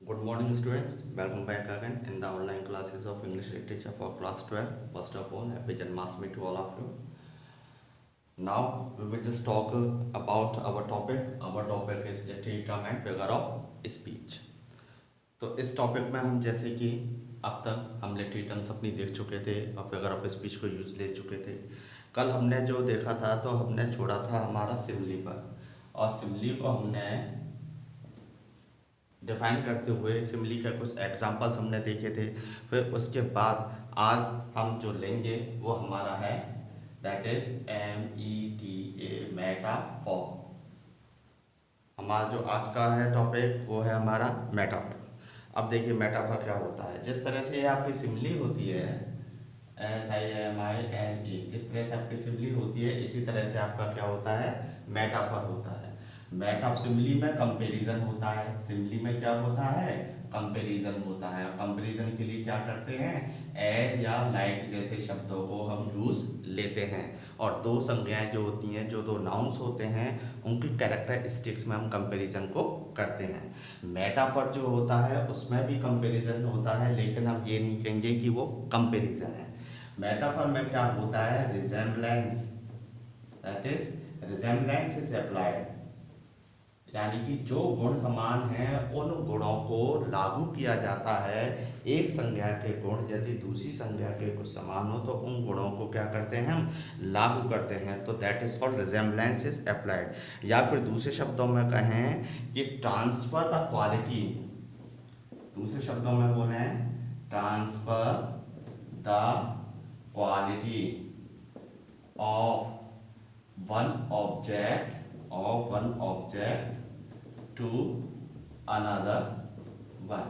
Good morning, students. Welcome back again in the online classes of English Literature for class 12. First of all, happy Janmashtami to all of you. Now, we will just talk about our topic. Our topic is literature and figure of speech. तो इस topic में हम जैसे कि अब तक हम literature अपनी देख चुके थे और फिगर ऑफ स्पीच को यूज ले चुके थे। कल हमने जो देखा था तो हमने छोड़ा था हमारा सिमली पर, और सिमली को हमने डिफाइन करते हुए सिमली का कुछ एग्जांपल्स हमने देखे थे। फिर उसके बाद आज हम जो लेंगे वो हमारा है दैट इज META मेटाफोर। हमारा जो आज का है टॉपिक वो है हमारा मेटाफोर। अब देखिए मेटाफोर क्या होता है। जिस तरह से ये आपकी सिमली होती है SIMILE, जिस तरह से आपकी सिमली होती है इसी तरह से आपका क्या होता है मेटाफोर होता है। सिमली में कंपैरिजन होता है। सिमली में क्या होता है कंपैरिजन होता है। कंपैरिजन के लिए क्या करते हैं एज या लाइक जैसे शब्दों को हम यूज लेते हैं, और दो संज्ञाएं जो होती हैं, जो दो नाउन्स होते हैं, उनकी कैरेक्टरिस्टिक्स में हम कंपैरिजन को करते हैं। मेटाफर जो होता है उसमें भी कंपैरिजन होता है, लेकिन हम ये नहीं कहेंगे कि वो कंपैरिजन है। मेटाफर में क्या होता है resemblance, that is resemblance is applied, यानी कि जो गुण समान हैं उन गुणों को लागू किया जाता है। एक संज्ञा के गुण यदि दूसरी संज्ञा के कुछ समान हो तो उन गुणों को क्या करते हैं हम लागू करते हैं, तो that is called resemblance is applied. या फिर दूसरे शब्दों में कहें कि ट्रांसफर द क्वालिटी, दूसरे शब्दों में बोले transfer the quality of one object to another one.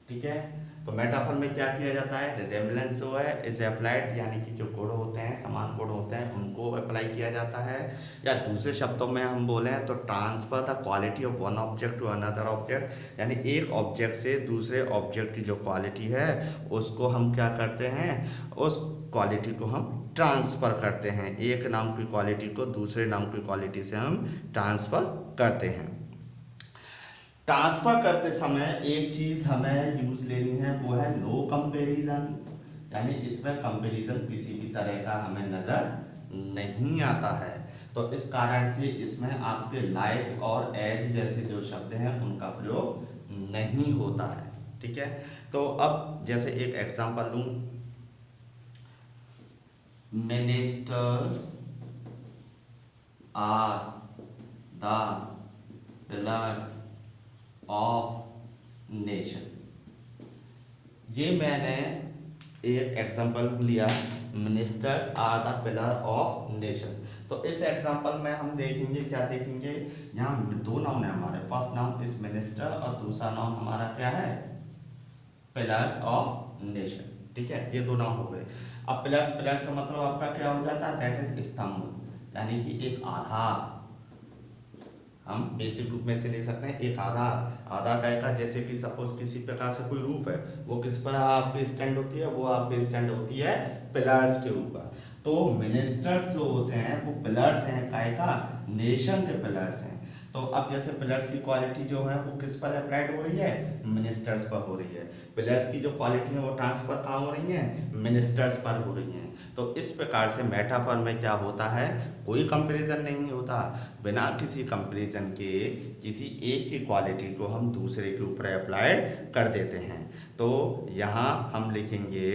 ठीक है, तो मेटाफर में क्या किया जाता है रिजेम्बलेंस जो है इज अप्लाइड, यानी कि जो गुण होते हैं समान गुण होते हैं उनको अप्लाई किया जाता है। या दूसरे शब्दों में हम बोले तो transfer the quality of one object to another object, यानी एक ऑब्जेक्ट से दूसरे ऑब्जेक्ट की जो क्वालिटी है उसको हम क्या करते हैं, उस क्वालिटी को हम ट्रांसफ़र करते हैं। एक नाम की क्वालिटी को दूसरे नाम की क्वालिटी से हम ट्रांसफ़र करते हैं। ट्रांसफ़र करते समय एक चीज़ हमें यूज़ लेनी है वो है नो कंपैरिजन, यानी इसमें कंपैरिजन किसी भी तरह का हमें नज़र नहीं आता है। तो इस कारण से इसमें आपके लाइक और एज जैसे जो शब्द हैं उनका प्रयोग नहीं होता है। ठीक है, तो अब जैसे एक एग्जांपल लूँ, Ministers are the pillars of nation। ये मैंने एक एग्जांपल लिया, ministers are the pillar of nation. तो इस एग्जांपल में हम देखेंगे क्या देखेंगे, यहाँ दो नाउन है हमारे। फर्स्ट नाउन इज मिनिस्टर और दूसरा नाउन हमारा क्या है पिलर्स ऑफ नेशन। ठीक है, ये दो नाउन हो गए। अब पिलर्स का मतलब आपका क्या हो जाता है दैट इज स्तंभ, यानी कि एक आधार। हम बेसिक रूप में से ले सकते हैं एक आधार टाइप का, जैसे कि सपोज किसी प्रकार से कोई रूफ है, वो किस पर आपकी स्टैंड होती है, वो आपकी स्टैंड होती है पिलर्स के ऊपर। तो मिनिस्टर्स जो होते हैं वो पिलर्स हैं, काय का नेशन के पिलर्स हैं। तो अब जैसे पिलर्स की क्वालिटी जो है वो किस पर अप्लाइड हो रही है मिनिस्टर्स पर हो रही है। पिलर्स की जो क्वालिटी है वो ट्रांसफर कहाँ हो रही है मिनिस्टर्स पर हो रही हैं। तो इस प्रकार से मेटाफर में क्या होता है कोई कंपैरिजन नहीं होता। बिना किसी कंपैरिजन के किसी एक की क्वालिटी को हम दूसरे के ऊपर अप्लाई कर देते हैं। तो यहाँ हम लिखेंगे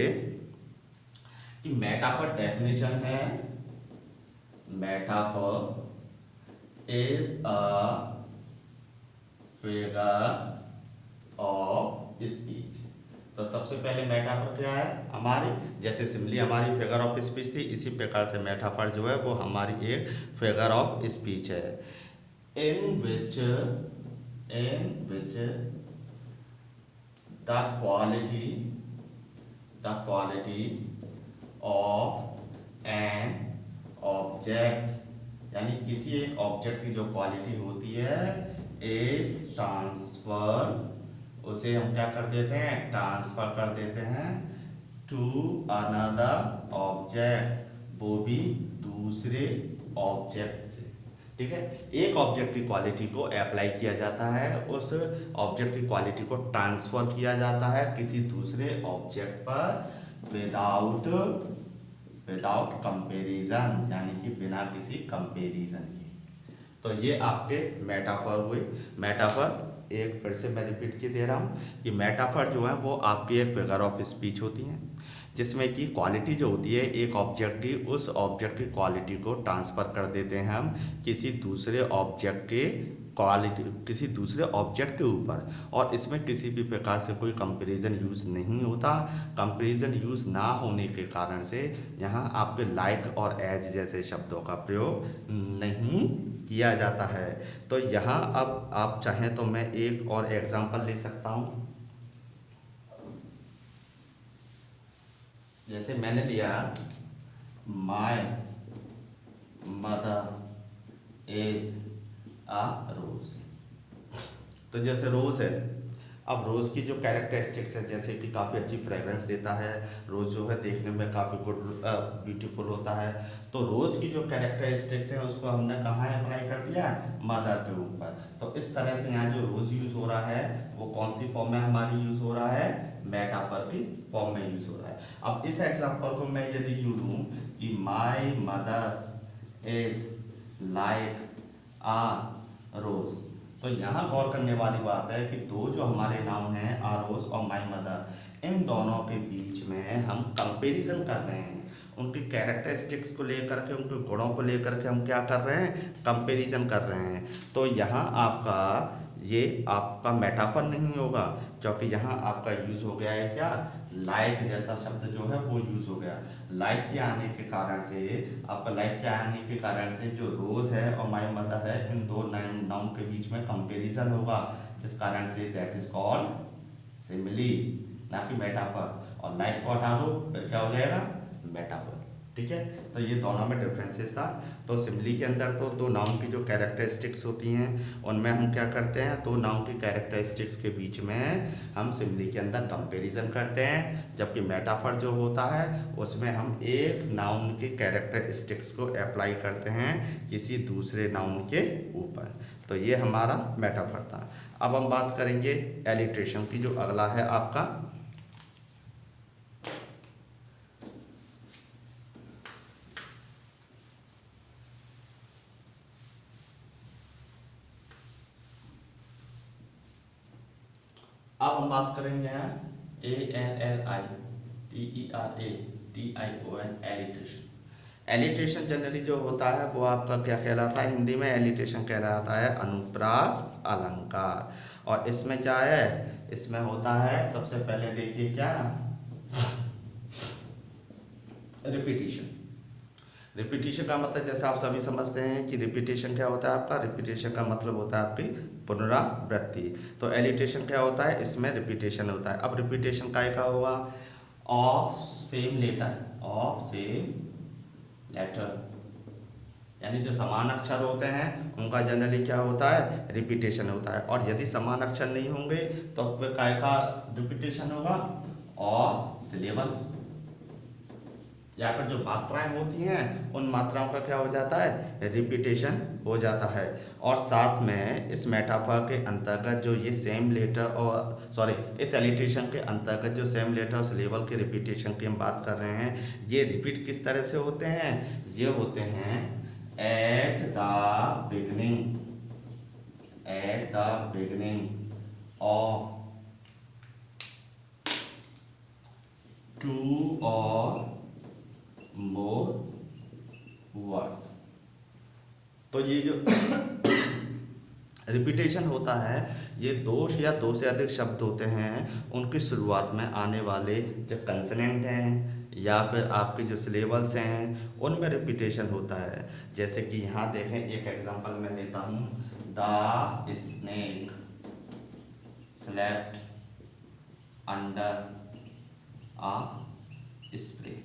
कि मेटाफर डेफिनेशन है metaphor is a figure of speech। तो सबसे पहले मेटाफर क्या है हमारी, जैसे सिमली हमारी फिगर ऑफ स्पीच थी, इसी प्रकार से मेटाफर जो है वो हमारी एक फिगर ऑफ स्पीच है। In which the quality of an object, यानी किसी एक ऑब्जेक्ट की जो क्वालिटी होती है इज ट्रांसफर, उसे हम क्या कर देते हैं ट्रांसफर कर देते हैं टू अनदर ऑब्जेक्ट, वो भी दूसरे ऑब्जेक्ट से। ठीक है। एक ऑब्जेक्ट की क्वालिटी को अप्लाई किया जाता है, उस ऑब्जेक्ट की क्वालिटी को ट्रांसफर किया जाता है किसी दूसरे ऑब्जेक्ट पर विदाउट विदाउट कंपैरिजन, यानी कि बिना किसी कंपैरिजन के। तो ये आपके मेटाफर हुए। मेटाफर एक फिर से मैं रिपीट के दे रहा हूँ कि मेटाफर जो है वो आपकी एक फिगर ऑफ स्पीच होती हैं, जिसमें कि क्वालिटी जो होती है एक ऑब्जेक्ट की, उस ऑब्जेक्ट की क्वालिटी को ट्रांसफ़र कर देते हैं हम किसी दूसरे ऑब्जेक्ट के क्वालिटी, किसी दूसरे ऑब्जेक्ट के ऊपर, और इसमें किसी भी प्रकार से कोई कंपैरिजन यूज़ नहीं होता। कंपैरिजन यूज़ ना होने के कारण से यहाँ आपके लाइक और एज जैसे शब्दों का प्रयोग नहीं किया जाता है। तो यहाँ अब आप चाहें तो मैं एक और एग्जांपल ले सकता हूँ। जैसे मैंने लिया माय मदर इज अ रोज। तो जैसे रोज है, अब रोज़ की जो कैरेक्टरिस्टिक्स है, जैसे कि काफ़ी अच्छी फ्रेगरेंस देता है, रोज़ जो है देखने में काफ़ी गुड ब्यूटीफुल होता है। तो रोज़ की जो कैरेक्टरिस्टिक्स है उसको हमने कहाँ अप्लाई कर दिया, मदर के ऊपर। तो इस तरह से यहाँ जो रोज़ यूज़ हो रहा है वो कौन सी फॉर्म में हमारी यूज़ हो रहा है, मेटाफर की फॉर्म में यूज़ हो रहा है। अब इस एग्जाम्पल को मैं यदि यूँ लूँ कि माई मदर इज लाइक आ रोज़, तो यहाँ गौर करने वाली बात है कि दो जो हमारे नाम हैं आरोज और माई मदर, इन दोनों के बीच में हम कंपैरिजन कर रहे हैं। उनकी कैरेक्टरिस्टिक्स को लेकर के, उनके गुणों को लेकर के हम क्या कर रहे हैं, कंपैरिजन कर रहे हैं। तो यहाँ आपका ये आपका मेटाफर नहीं होगा, क्योंकि यहाँ आपका यूज़ हो गया है क्या, लाइक जैसा शब्द जो है वो यूज़ हो गया। लाइक के आने के कारण से, आपका लाइक के आने के कारण से जो रोज है और माई मदर है, इन दो नाउन के बीच में कंपैरिजन होगा, जिस कारण say that is called simile, ना कि मेटाफर। और लाइक को हटा दो फिर क्या हो जाएगा, मेटाफर। ठीक है, तो ये दोनों में डिफरेंसेस था। तो सिमिली के अंदर तो दो नाउन की जो कैरेक्टरिस्टिक्स होती हैं उनमें हम क्या करते हैं, दो नाउन की कैरेक्टरिस्टिक्स के बीच में हम सिमिली के अंदर कंपैरिजन करते हैं। जबकि मेटाफर जो होता है उसमें हम एक नाउन की कैरेक्टरिस्टिक्स को अप्लाई करते हैं किसी दूसरे नाउन के ऊपर। तो ये हमारा मेटाफर था। अब हम बात करेंगे एलिट्रेशन की, जो अगला है आपका। अब हम बात करेंगे ALLITERATION, एलिट्रेशन। एलिट्रेशन जनरली जो होता है वो आपका क्या कहलाता है, हिंदी में एलिट्रेशन कहलाता है अनुप्रास अलंकार। और इसमें क्या है, इसमें होता है सबसे पहले देखिए क्या, रिपीटिशन। रिपीटिशन का मतलब जैसे आप सभी समझते हैं कि रिपीटिशन क्या होता है आपका, रिपीटिशन का मतलब होता है आपकी पुनरावृत्ति। तो एलिट्रेशन क्या होता है, इसमें रिपीटिशन होता है। अब रिपीटिशन का होगा, of same letter, of same letter, यानी जो समान अक्षर होते हैं उनका जनरली क्या होता है, रिपीटेशन होता है। और यदि समान अक्षर नहीं होंगे तो फिर काय का रिपीटेशन होगा, और सिलेबल, या फिर जो मात्राएं होती हैं उन मात्राओं का क्या हो जाता है, रिपीटेशन हो जाता है। और साथ में इस मेटाफर के अंतर्गत जो ये सेम लेटर और इस एलिट्रेशन के अंतर्गत जो सेम लेटर और सिलेबल के रिपीटेशन की हम बात कर रहे हैं, ये रिपीट किस तरह से होते हैं, ये होते हैं at the beginning of two or more words. तो ये जो रिपीटेशन होता है, ये दो या दो से अधिक शब्द होते हैं, उनकी शुरुआत में आने वाले जो कंसोनेंट हैं या फिर आपके जो सिलेबल्स हैं उनमें रिपीटेशन होता है। जैसे कि यहाँ देखें, एक एग्जांपल मैं देता हूँ, the snake slept under a spray.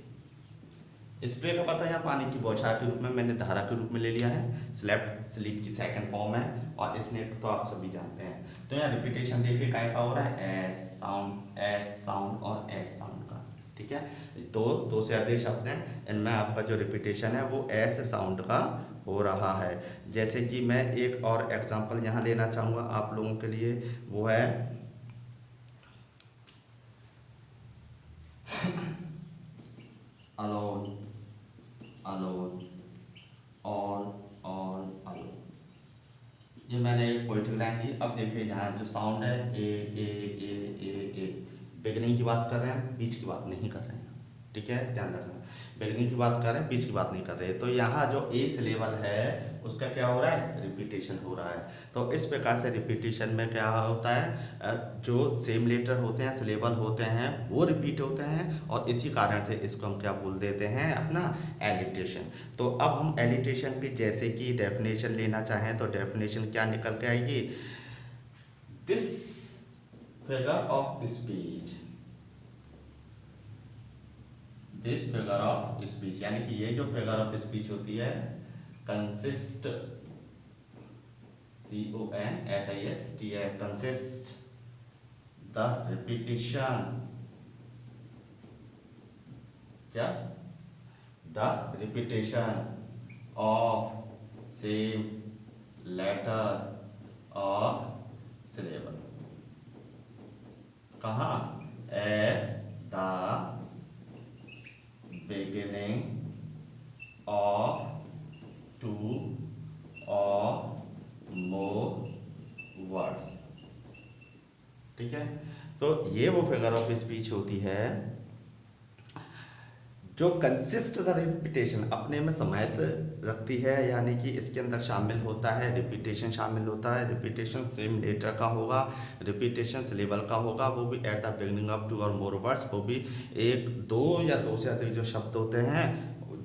Spray का पता यहाँ पानी की बौछार के रूप में, मैंने धारा के रूप में ले लिया है। स्लेप्ट स्लीप की सेकंड फॉर्म है, और स्नेक तो आप सभी जानते हैं। तो यहाँ रिपीटेशन देखिए काय का हो रहा है, एस साउंड और एस साउंड का। ठीक है। तो दो से अधिक शब्द हैं, इनमें आपका जो रिपीटेशन है वो एस साउंड का हो रहा है। जैसे कि मैं एक और एग्जांपल यहाँ लेना चाहूँगा आप लोगों के लिए, वो है alone, alone, on, on, alone. ये मैंने एक पोइट्री लाइन दी। अब देखिए यहाँ जो साउंड है ए, बिगनिंग की बात कर रहे हैं, बीच की बात नहीं कर रहे हैं, ठीक है, ध्यान रखना। बिगनिंग की बात कर रहे हैं, बीच की बात नहीं कर रहे। तो यहाँ जो ए सिलेबल है उसका क्या हो रहा है, रिपीटेशन हो रहा है। तो इस प्रकार से रिपीटेशन में क्या होता है, जो सेम लेटर होते हैं, सिलेबल होते हैं, वो रिपीट होते हैं, और इसी कारण से इसको हम क्या बोल देते हैं, अपना एलिटेशन। तो अब हम एलिटेशन की जैसे कि डेफिनेशन लेना चाहें तो डेफिनेशन क्या निकल के आएगी, this figure of speech, this figure of speech, यानी कि ये जो फिगर ऑफ स्पीच होती है कंसिस्ट, CONSIST है, कंसिस्ट द रिपीटिशन, क्या, the repetition of same letter or syllable, कहाँ, at the beginning of two or more words, ठीक है। तो ये वो फिगर ऑफ स्पीच होती है जो कंसिस्ट द रिपीटेशन, अपने में समाहित रखती है, यानी कि इसके अंदर शामिल होता है रिपीटेशन, शामिल होता है। रिपीटेशन सेम लेटर का होगा, रिपीटेशन सिलेबल का होगा, वो भी at the beginning of two or more words, वो भी एक, दो या दो से अधिक जो शब्द होते हैं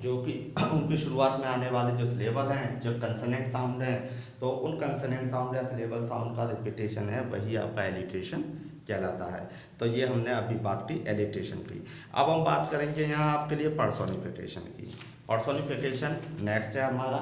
जो कि उनकी शुरुआत में आने वाले जो सिलेबल हैं, जो कंसोनेंट साउंड है, तो उन कंसोनेंट साउंड या सिलेबल साउंड का रिपीटेशन है, वही आपका एलिटेशन कहलाता है। तो ये हमने अभी बात की एलिटेशन की। अब हम बात करेंगे यहाँ आपके लिए पर्सोनिफिकेशन की। पर्सोनिफिकेशन नेक्स्ट है हमारा।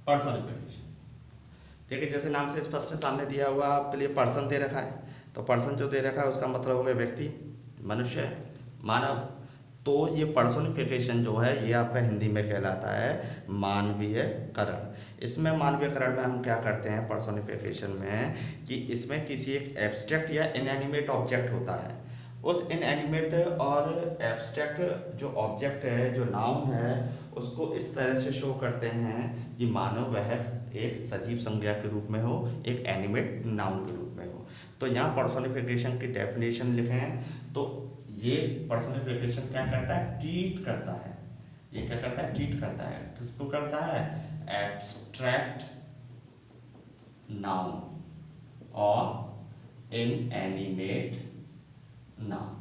पर्सोनिफिकेशन देखिए, जैसे नाम से स्पष्ट सामने दिया हुआ आपके लिए पर्सन दे रखा है, तो पर्सन जो दे रखा है उसका मतलब हो गया व्यक्ति, मनुष्य, मानव। तो ये पर्सोनिफिकेशन जो है ये आपका हिंदी में कहलाता है मानवीयकरण। इसमें मानवीयकरण में हम क्या करते हैं पर्सोनिफिकेशन में, कि इसमें किसी एक एब्स्ट्रैक्ट या इनएनिमेट ऑब्जेक्ट होता है, उस इनएनिमेट और एब्स्ट्रैक्ट जो ऑब्जेक्ट है, जो नाउन है, उसको इस तरह से शो करते हैं कि मानो वह एक सजीव संज्ञा के रूप में हो, एक एनिमेट नाउन के रूप में हो। तो यहाँ पर्सोनिफिकेशन की डेफिनेशन लिखे हैं। तो ये पर्सोनिफिकेशन क्या करता है, ट्रीट करता है। ये क्या करता है, ट्रीट करता है। किसको करता है, एब्स्ट्रैक्ट नाउन और इनएनिमेट नाउन।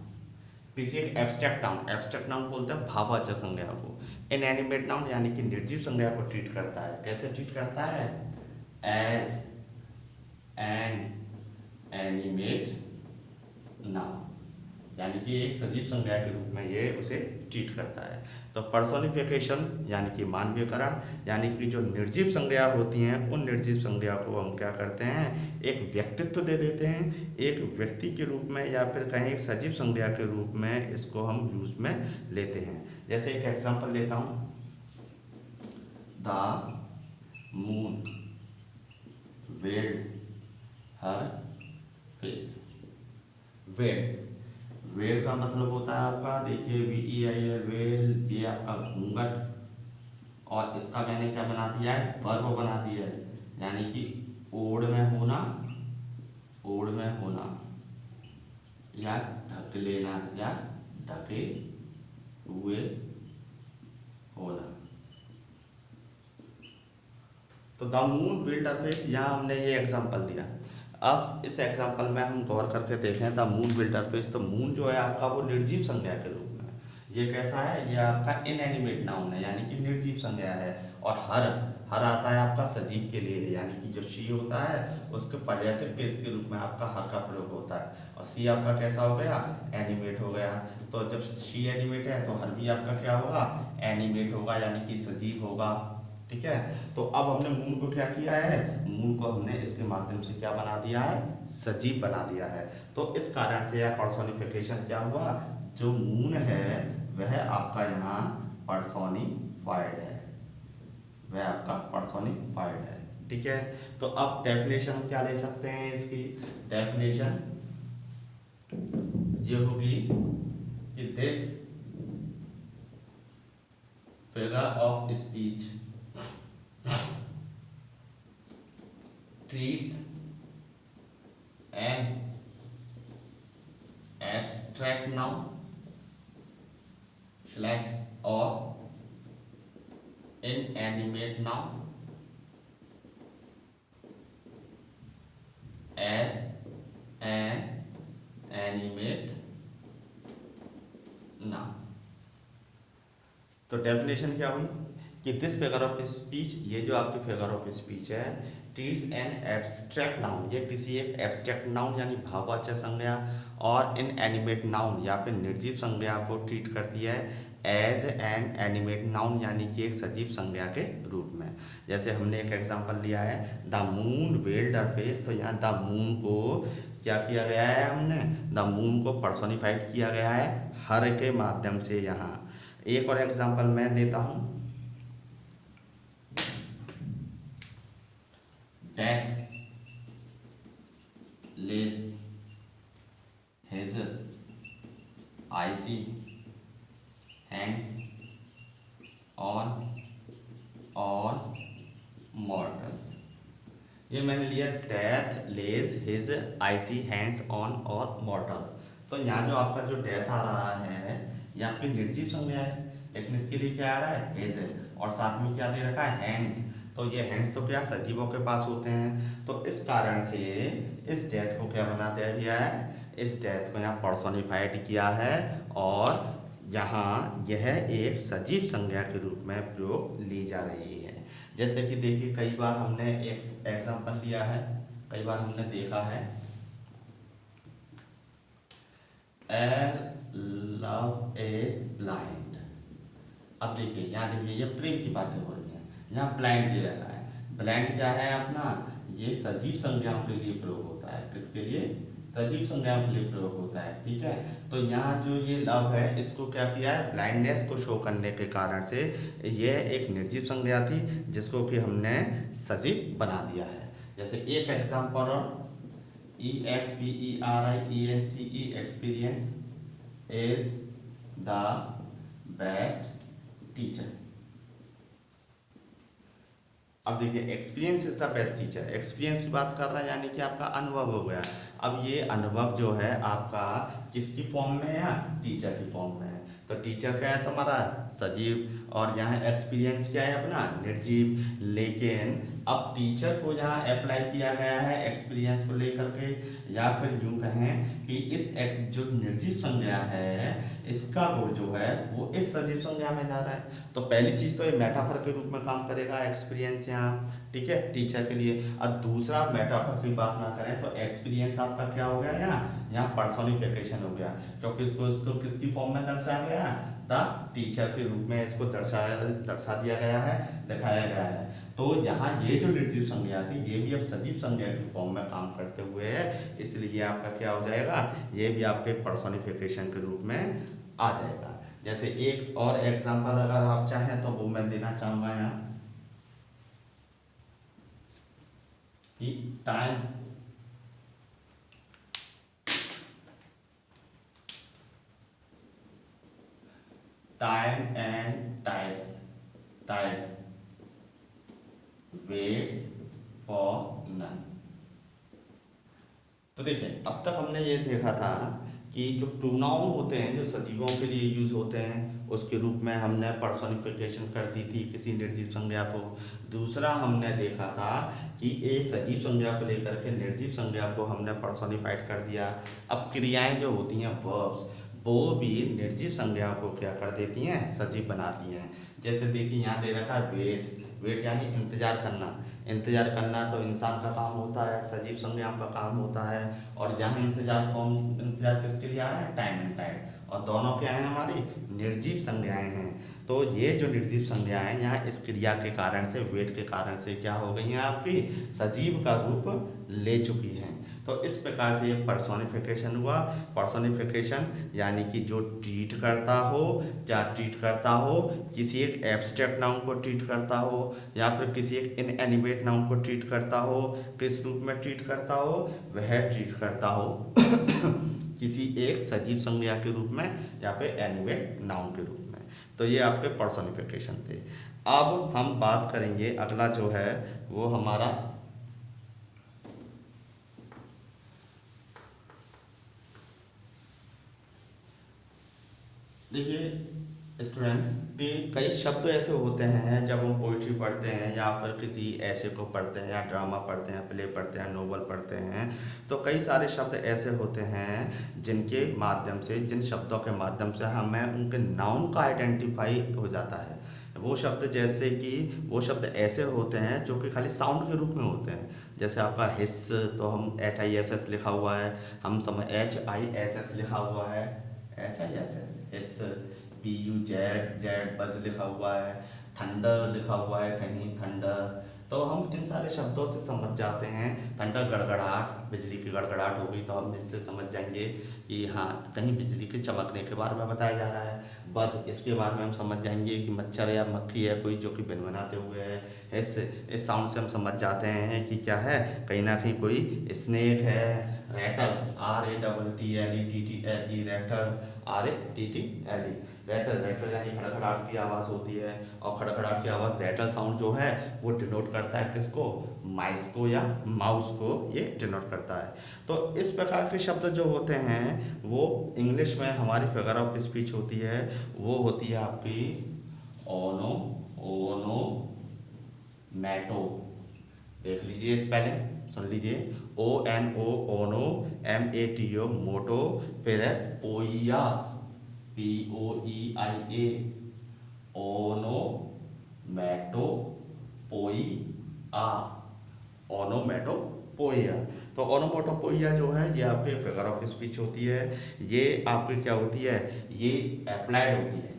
किसी एक एब्स्ट्रैक्ट नाउन बोलते हैं भाववाचक संज्ञा को। इनएनिमेट नाउन यानी कि निर्जीव संज्ञा को ट्रीट करता है। कैसे ट्रीट करता है, एज एन एनिमेट नाउन, यानी कि एक सजीव संज्ञा के रूप में ये उसे ट्रीट करता है। तो पर्सोनिफिकेशन यानी कि मानवीयकरण, यानी कि जो निर्जीव संज्ञा होती हैं उन निर्जीव संज्ञा को हम क्या करते हैं, एक व्यक्तित्व दे देते हैं, एक व्यक्ति के रूप में, या फिर कहीं एक सजीव संज्ञा के रूप में इसको हम यूज में लेते हैं। जैसे एक एग्जांपल लेता हूँ, the moon weld her face. Well का मतलब होता है आपका, देखिए VEL है, वेल, ये आपका घूंघट, और इसका मैंने क्या बना दिया है, वर्ब बना दिया है, यानी कि ओढ़ में होना, ओढ़ में होना, या ढक लेना, या ढके हुए होना। तो the moon build her face, यहाँ हमने ये एग्जांपल दिया। अब इस एग्जांपल में हम गौर करके देखें, the moon build her face, तो मून जो है आपका वो निर्जीव संज्ञा के रूप में, ये कैसा है, ये आपका इनएनिमेट नाउन है यानी कि निर्जीव संज्ञा है। और हर हर आता है आपका सजीव के लिए, यानी कि जो शी होता है उसके पजेसिव केस के रूप में आपका हर का प्रयोग होता है। और सी आपका कैसा हो गया, एनिमेट हो गया। तो जब शी एनिमेट है तो हर भी आपका क्या होगा, एनिमेट होगा यानी कि सजीव होगा। ठीक है, तो अब हमने मून को क्या किया है, मून को हमने इसके माध्यम से क्या बना दिया है, सजीव बना दिया है। तो इस कारण से यह पर्सोनिफिकेशन क्या हुआ, जो मून है वह आपका यहाँ पर्सोनिफाइड है, वह आपका पर्सोनिफाइड है। ठीक है, तो अब डेफिनेशन हम क्या ले सकते हैं, इसकी डेफिनेशन ये होगी कि this figure of speech treats an abstract noun slash or inanimate noun as an animate noun। तो डेफिनेशन क्या हुई कि दिस फिगर ऑफ स्पीच, ये जो आपकी फिगर ऑफ स्पीच है, ट्रीट्स एन एब्स्ट्रैक्ट नाउन, ये किसी एक एब्स्ट्रैक्ट नाउन यानी भाववाचक संज्ञा और इन एनिमेट नाउन या फिर निर्जीव संज्ञा को ट्रीट करती है एज एन एनिमेट नाउन यानी कि एक सजीव संज्ञा के रूप में। जैसे हमने एक एग्जांपल लिया है, the moon weld her face, तो यहाँ द मून को क्या किया गया है, हमने द मून को पर्सोनिफाइड किया गया है हर के माध्यम से। यहाँ एक और एग्जांपल मैं लेता हूँ, Death lays his icy hands on mortals। ये मैंने लिया, death lays his icy hands on all mortals. तो यहाँ जो आपका जो डेथ आ रहा है ये आपकी निर्जीव संज्ञा है, लेकिन इसके लिए क्या आ रहा है, हिज है, और साथ में क्या दे रखा है, हैंड्स। तो ये हैंड्स तो क्या सजीवों के पास होते हैं, तो इस कारण से इस डेथ को क्या बना दिया गया है, इस डेथ को यहाँ पर्सोनिफाइड किया है और यहाँ यह एक सजीव संज्ञा के रूप में प्रयोग ली जा रही है। जैसे कि देखिए कई बार हमने एक एग्जांपल लिया है, कई बार हमने देखा है, लव इज ब्लाइंड। अब देखिए यहाँ देखिए ये प्रेम की बातें हो रही हैं, यहाँ ब्लाइंड दे रखा है। ब्लाइंड क्या है अपना, ये सजीव संज्ञाओं के लिए प्रयोग होता है, किसके लिए, सजीव संज्ञाओं के लिए प्रयोग होता है। ठीक है, तो यहाँ जो ये लव है इसको क्या किया है, ब्लाइंडनेस को शो करने के कारण से ये एक निर्जीव संज्ञा थी जिसको कि हमने सजीव बना दिया है। जैसे एक example, EXPERIENCE experience is the best teacher. अब देखिए experience is the best teacher, experience की बात कर रहा है यानी कि आपका अनुभव हो गया। अब ये अनुभव जो है आपका किसकी फॉर्म में है, या टीचर की फॉर्म में है। तो टीचर क्या है तुम्हारा, सजीव, और यहाँ एक्सपीरियंस क्या है अपना, निर्जीव। लेकिन अब टीचर को यहाँ अप्लाई किया गया है एक्सपीरियंस को लेकर के, या फिर यूँ कहें कि इस जो निर्जीव संज्ञा है इसका गुण जो है वो इस सजीव संज्ञा में जा रहा है। तो पहली चीज तो ये मेटाफर के रूप में काम करेगा एक्सपीरियंस यहाँ, ठीक है, टीचर के लिए। और दूसरा मेटाफर की बात ना करें तो एक्सपीरियंस आपका क्या हो गया, यहाँ पर्सोनिफिकेशन हो गया, क्योंकि इसको किसकी फॉर्म में दर्शाया गया, द टीचर के रूप में इसको दर्शा दिया गया है, दिखाया गया है। तो यहाँ ये जो निर्जीव संज्ञा थी ये भी अब सजीव संज्ञा की फॉर्म में काम करते हुए है, इसलिए आपका क्या हो जाएगा, ये भी आपके पर्सोनिफिकेशन के रूप में आ जाएगा। जैसे एक और एग्जांपल अगर आप चाहें तो वो मैं देना चाहूंगा यहाँ, कि time and tide waits for none. तो देखिए अब तक हमने ये देखा था कि जो प्रोनाउन होते हैं जो सजीवों के लिए यूज होते हैं उसके रूप में हमने पर्सोनिफिकेशन कर दी थी किसी निर्जीव संज्ञा को। दूसरा हमने देखा था कि एक सजीव संज्ञा को लेकर के निर्जीव संज्ञा को हमने पर्सोनिफाइड कर दिया। अब क्रियाएं जो होती हैं वर्ब्स, वो भी निर्जीव संज्ञा को क्या कर देती हैं, सजीव बनाती हैं। जैसे देखिए यहाँ दे रखा है वेट, वेट यानी इंतजार करना, इंतजार करना तो इंसान का काम होता है, सजीव संज्ञा का काम होता है। और यहाँ इंतजार कौन, इंतजार किसके लिए आ रहा है, टाइम एंड टाइम, और दोनों क्या हैं, हमारी निर्जीव संज्ञाएं हैं। तो ये जो निर्जीव संज्ञाएं यहाँ इस क्रिया के कारण से, वेट के कारण से क्या हो गई हैं, आपकी सजीव का रूप ले चुकी हैं। तो इस प्रकार से ये पर्सोनिफिकेशन हुआ। पर्सोनिफिकेशन यानी कि जो ट्रीट करता हो, क्या ट्रीट करता हो, किसी एक एब्स्ट्रैक्ट नाउन को ट्रीट करता हो, या फिर किसी एक इनएनिमेट नाउन को ट्रीट करता हो, किस रूप में ट्रीट करता हो, वह ट्रीट करता हो किसी एक सजीव संज्ञा के रूप में या फिर एनिमेट नाउन के रूप में। तो ये आपके पर्सोनिफिकेशन थे। अब हम बात करेंगे, अगला जो है वो हमारा देखिए स्टूडेंट्स कि कई शब्द ऐसे होते हैं जब हम पोइट्री पढ़ते हैं या फिर किसी ऐसे को पढ़ते हैं या ड्रामा पढ़ते हैं, प्ले पढ़ते हैं, नोवेल पढ़ते हैं, तो कई सारे शब्द ऐसे होते हैं जिनके माध्यम से, जिन शब्दों के माध्यम से हमें उनके नाउन का आइडेंटिफाई हो जाता है। वो शब्द जैसे कि वो शब्द ऐसे होते हैं जो कि खाली साउंड के रूप में होते हैं। जैसे आपका हिस्स, तो हम HISS लिखा हुआ है, हम समझ HISS लिखा हुआ है, HISS हिस्स, PUZ बस लिखा हुआ है, थंडर लिखा हुआ है कहीं, थंडर। तो हम इन सारे शब्दों से समझ जाते हैं। थंडर गड़गड़ाहट, बिजली की गड़गड़ाहट होगी तो हम इससे समझ जाएंगे कि हाँ कहीं बिजली के चमकने के बारे में बताया जा रहा है। बस इसके बारे में हम समझ जाएंगे कि मच्छर या मक्खी है कोई जो कि भिनभिनाते हुए है। इस साउंड से हम समझ जाते हैं कि क्या है, कहीं ना कहीं कोई स्नेक है। Rattle, RATTLE, rattle, RATTLE, rattle, rattle यानी खड़खड़ाहट की आवाज़ होती है। और खड़खड़ाहट की आवाज़, रैटल साउंड जो है वो डिनोट करता है किसको, माइस को या माउस को, ये डिनोट करता है। तो इस प्रकार के शब्द जो होते हैं वो इंग्लिश में हमारी फिगर ऑफ स्पीच होती है, वो होती है आपकी ओनो, ओनो मैटो। देख लीजिए स्पेलिंग, सुन लीजिए, ONO ओनो, MATO मोटो, फिर है पोइया, POEIA, ओनो मैटो पोइया, ओनोमेटो पोइया। तो ओनोमेटोपोइया जो है ये आपके फिगर ऑफ स्पीच होती है। ये आपकी क्या होती है, ये अप्लाइड होती है,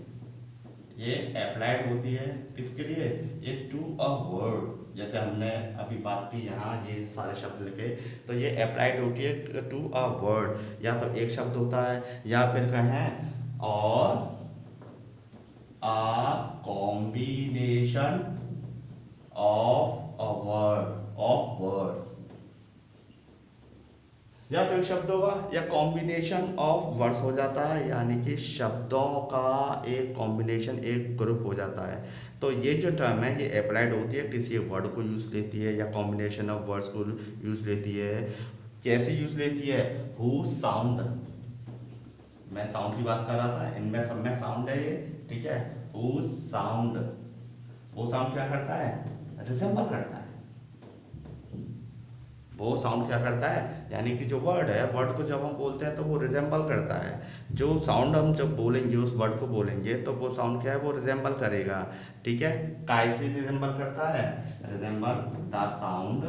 ये अप्लाइड होती है किसके लिए, ये टू अ वर्ड। जैसे हमने अभी बात की यहाँ ये सारे शब्द लिखे, तो ये अप्लाइड होती है टू अ वर्ड। या तो एक शब्द होता है या फिर कहें और a combination of a word of words, या तो एक शब्द होगा या कॉम्बिनेशन ऑफ वर्ड्स हो जाता है, यानी कि शब्दों का एक कॉम्बिनेशन, एक ग्रुप हो जाता है। तो ये जो टर्म है ये अप्लाइड होती है, किसी वर्ड को यूज़ लेती है या कॉम्बिनेशन ऑफ वर्ड्स को यूज़ लेती है। कैसे यूज़ लेती है, हु साउंड, मैं साउंड की बात कर रहा था, इनमें सब में साउंड है ये, ठीक है। हु साउंड, वो साउंड क्या करता है, रिसेंबल करता है। वो साउंड क्या करता है, यानी कि जो वर्ड है, वर्ड को जब हम बोलते हैं तो वो रिजेंबल करता है। जो साउंड हम जब बोलेंगे, उस वर्ड को बोलेंगे, तो वो साउंड क्या है, वो रिजेंबल करेगा, ठीक है। कैसे रिजेंबल करता है, resemble the sound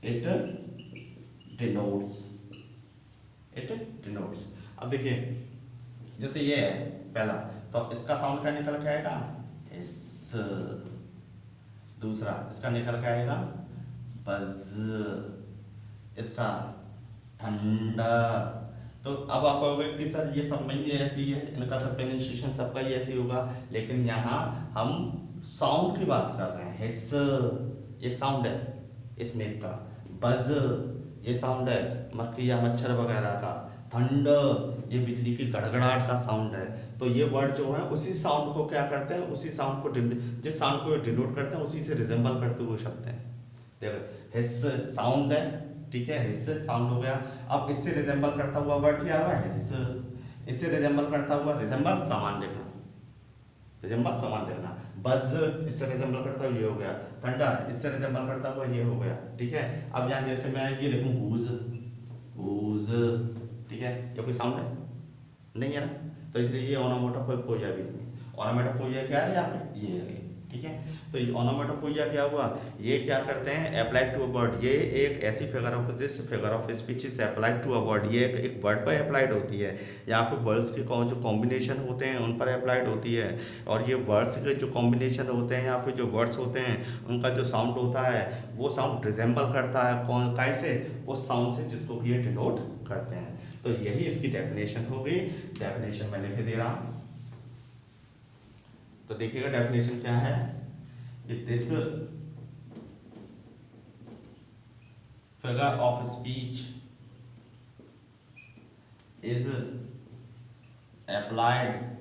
it denotes, it denotes. अब देखिए जैसे ये है पहला, तो इसका साउंड क्या निकल के आएगा, इस। दूसरा इसका निकल के आएगा बज, इसका थंडर। तो अब आप कहोगे कि सर ये सब में ही ऐसी है, इनका तो प्रोनाउंसिएशन सबका ही ऐसे ही होगा, लेकिन यहाँ हम साउंड की बात कर रहे हैं। हिस्स एक साउंड है स्नेक का, बज ये साउंड है मक्खी या मच्छर वगैरह का, थंडर ये बिजली की गड़गड़ाहट का साउंड है। तो ये वर्ड जो है उसी साउंड को क्या करते हैं, उसी साउंड को जिस साउंड को डिनोट करते हैं उसी से रिजेंबल करते हुए शब्द हैं। देखो हिस्स साउंड है, ठीक है, हिस्स साउंड हो गया। अब इससे रिजेंबल करता हुआ वर्ड क्या हुआ, हिस्स। इससे रिजेंबल करता हुआ, रिजेंबल सामान देखना, रिजेंबल सामान देखना। बज इससे रिजेंबल करता हुआ ये हो गया, थंडर इससे रिजेंबल करता हुआ ये हो गया, ठीक है। अब यहाँ जैसे मैं ये लिखूं हुज, हुज, ठीक है, ये कोई साउंड है, नहीं है ना, तो इसलिए ये ओनोमेटोपोइया भी नहीं है। ओनोमेटोपोइया क्या है यहाँ पे, ये है, ठीक है। तो ये ओनोमेटोपोइया क्या हुआ, ये क्या करते हैं, अप्लाइड टू अ वर्ड, ये एक ऐसी figure of this figure of speech is applied to a word, ये एक वर्ड पर अप्लाइड होती है, या फिर वर्ड्स के जो कॉम्बिनेशन होते हैं उन पर अप्लाइड होती है। और ये वर्ड्स के जो कॉम्बिनेशन होते हैं या फिर जो वर्ड्स होते हैं उनका जो साउंड होता है वो साउंड रिजेंबल करता है कौन कैसे, उस साउंड से जिसको कि ये डिनोट करते हैं। तो यही इसकी डेफिनेशन हो गई। डेफिनेशन मैं लिख दे रहा हूं, तो देखिएगा डेफिनेशन क्या है कि this figure of speech is applied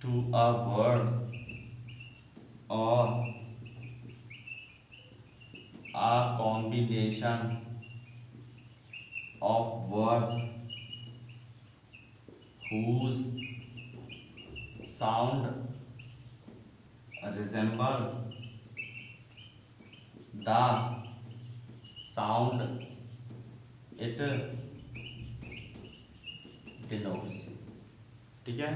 to a word or a combination of words whose sound resemble the sound it denotes। ठीक है,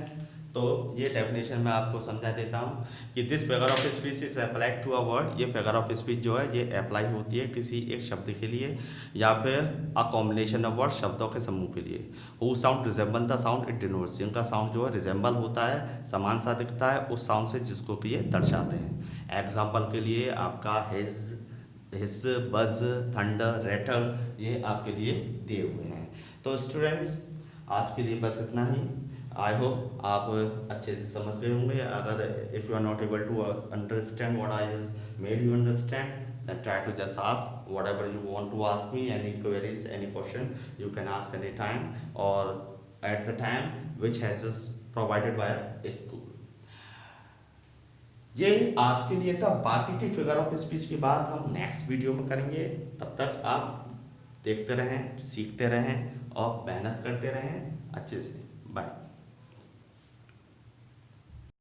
तो ये डेफिनेशन मैं आपको समझा देता हूँ कि this figure of speech is applied to a word, ये फिगर ऑफ स्पीच जो है ये अप्लाई होती है किसी एक शब्द के लिए या फिर अ कॉम्बिनेशन ऑफ वर्ड, शब्दों के समूह के लिए। Who sound resemble the sound it denotes, जिनका साउंड जो है रिजेंबल होता है, समान सा दिखता है उस साउंड से जिसको कि ये दर्शाते हैं। एग्जाम्पल के लिए आपका हिस, बज, थंडर, रेटल, ये आपके लिए दिए हुए हैं। तो स्टूडेंट्स आज के लिए बस इतना ही। आई होप आप अच्छे से समझ गए होंगे। अगर if you are not able to understand what I has made you understand, then try to just ask whatever you want to ask me, any queries, any question you can ask any time or at the time which has just provided by a school। ये आज के लिए था, बाकी की figure of speech की बात हम नेक्स्ट वीडियो में करेंगे। तब तक आप देखते रहें, सीखते रहें और मेहनत करते रहें अच्छे से। बाय।